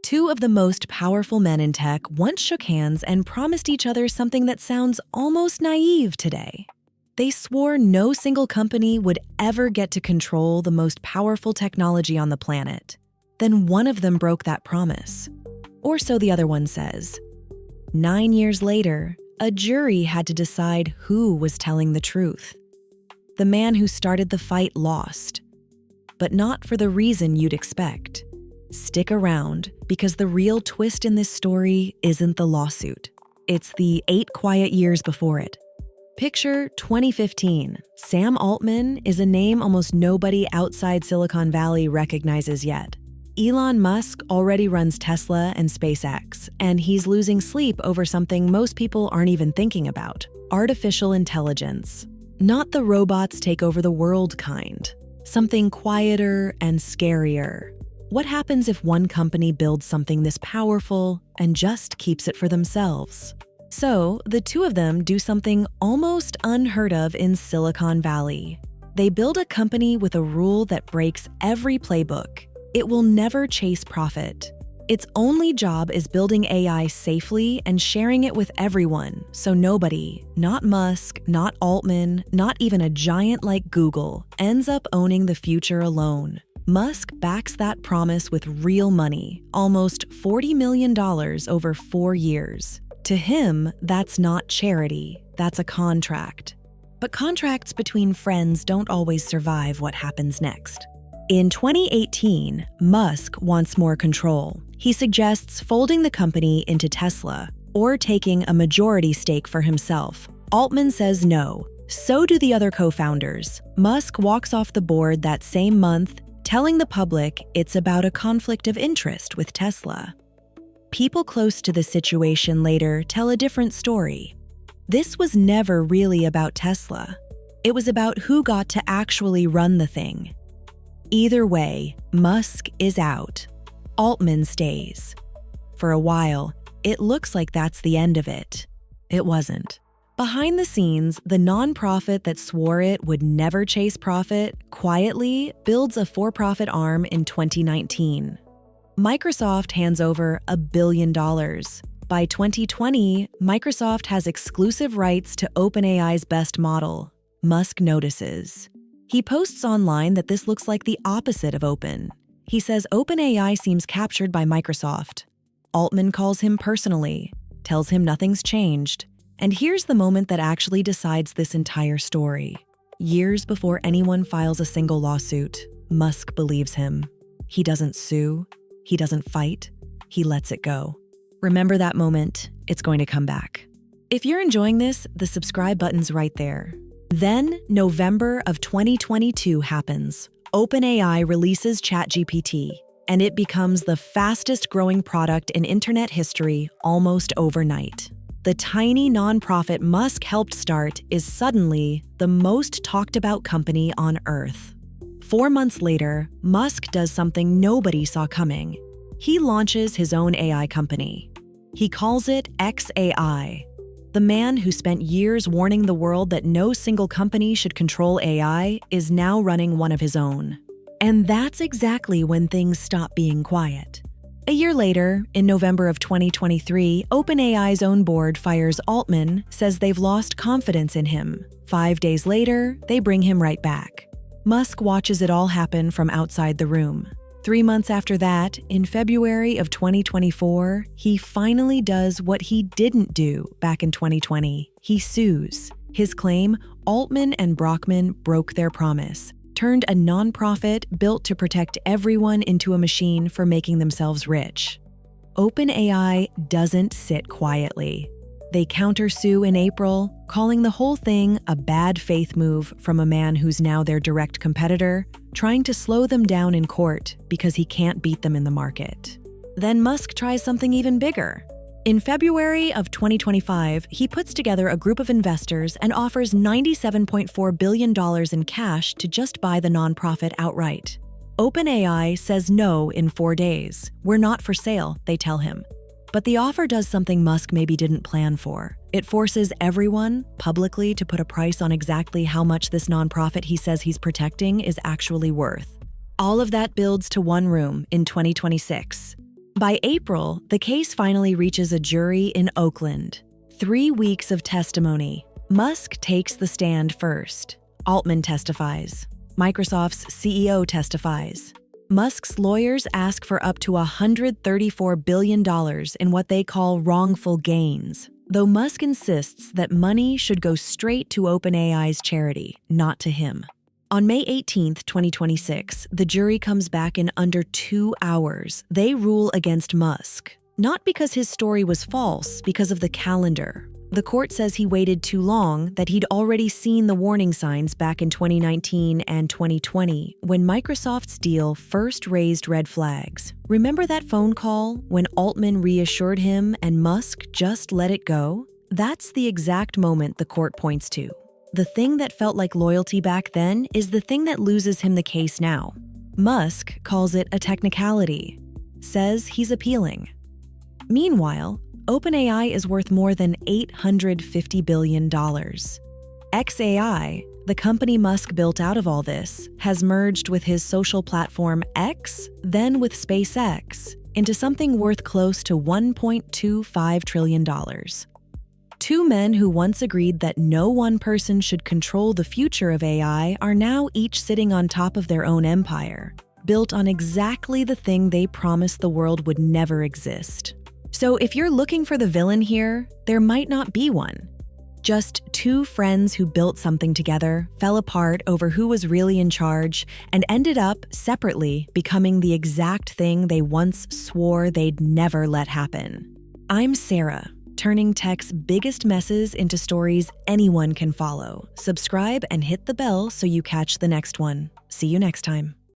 Two of the most powerful men in tech once shook hands and promised each other something that sounds almost naive today. They swore no single company would ever get to control the most powerful technology on the planet. Then one of them broke that promise. Or so the other one says. 9 years later, a jury had to decide who was telling the truth. The man who started the fight lost. But not for the reason you'd expect. Stick around, because the real twist in this story isn't the lawsuit. It's the 8 quiet years before it. Picture 2015. Sam Altman is a name almost nobody outside Silicon Valley recognizes yet. Elon Musk already runs Tesla and SpaceX, and he's losing sleep over something most people aren't even thinking about: artificial intelligence. Not the robots take over the world kind. Something quieter and scarier. What happens if one company builds something this powerful and just keeps it for themselves? So, the two of them do something almost unheard of in Silicon Valley. They build a company with a rule that breaks every playbook. It will never chase profit. Its only job is building AI safely and sharing it with everyone, so nobody, not Musk, not Altman, not even a giant like Google, ends up owning the future alone. Musk backs that promise with real money, almost $40 million over 4 years. To him, that's not charity, that's a contract. But contracts between friends don't always survive what happens next. In 2018, Musk wants more control. He suggests folding the company into Tesla or taking a majority stake for himself. Altman says no. So do the other co-founders. Musk walks off the board that same month, telling the public it's about a conflict of interest with Tesla. People close to the situation later tell a different story. This was never really about Tesla. It was about who got to actually run the thing. Either way, Musk is out. Altman stays. For a while, it looks like that's the end of it. It wasn't. Behind the scenes, the nonprofit that swore it would never chase profit quietly builds a for-profit arm in 2019. Microsoft hands over $1 billion. By 2020, Microsoft has exclusive rights to OpenAI's best model. Musk notices. He posts online that this looks like the opposite of open. He says OpenAI seems captured by Microsoft. Altman calls him personally, tells him nothing's changed. And here's the moment that actually decides this entire story. Years before anyone files a single lawsuit, Musk believes him. He doesn't sue. He doesn't fight. He lets it go. Remember that moment. It's going to come back. If you're enjoying this, the subscribe button's right there. Then, November of 2022 happens. OpenAI releases ChatGPT, and it becomes the fastest growing product in internet history almost overnight. The tiny nonprofit Musk helped start is suddenly the most talked about company on Earth. 4 months later, Musk does something nobody saw coming. He launches his own AI company. He calls it xAI. The man who spent years warning the world that no single company should control AI is now running one of his own. And that's exactly when things stop being quiet. A year later, in November of 2023, OpenAI's own board fires Altman, says they've lost confidence in him. 5 days later, they bring him right back. Musk watches it all happen from outside the room. 3 months after that, in February of 2024, he finally does what he didn't do back in 2020. He sues. His claim, Altman and Brockman broke their promise, turned a nonprofit built to protect everyone into a machine for making themselves rich. OpenAI doesn't sit quietly. They countersue in April, calling the whole thing a bad faith move from a man who's now their direct competitor, trying to slow them down in court because he can't beat them in the market. Then Musk tries something even bigger. In February of 2025, he puts together a group of investors and offers $97.4 billion in cash to just buy the nonprofit outright. OpenAI says no in 4 days. We're not for sale, they tell him. But the offer does something Musk maybe didn't plan for. It forces everyone, publicly, to put a price on exactly how much this nonprofit he says he's protecting is actually worth. All of that builds to one room in 2026. By April, the case finally reaches a jury in Oakland. 3 weeks of testimony. Musk takes the stand first. Altman testifies. Microsoft's CEO testifies. Musk's lawyers ask for up to $134 billion in what they call wrongful gains, though Musk insists that money should go straight to OpenAI's charity, not to him. On May 18, 2026, the jury comes back in under 2 hours. They rule against Musk, not because his story was false, because of the calendar. The court says he waited too long, that he'd already seen the warning signs back in 2019 and 2020 when Microsoft's deal first raised red flags. Remember that phone call when Altman reassured him and Musk just let it go? That's the exact moment the court points to. The thing that felt like loyalty back then is the thing that loses him the case now. Musk calls it a technicality, says he's appealing. Meanwhile, OpenAI is worth more than $850 billion. xAI, the company Musk built out of all this, has merged with his social platform X, then with SpaceX, into something worth close to $1.25 trillion. Two men who once agreed that no one person should control the future of AI are now each sitting on top of their own empire, built on exactly the thing they promised the world would never exist. So if you're looking for the villain here, there might not be one. Just two friends who built something together, fell apart over who was really in charge, and ended up, separately, becoming the exact thing they once swore they'd never let happen. I'm Sarah, turning tech's biggest messes into stories anyone can follow. Subscribe and hit the bell so you catch the next one. See you next time.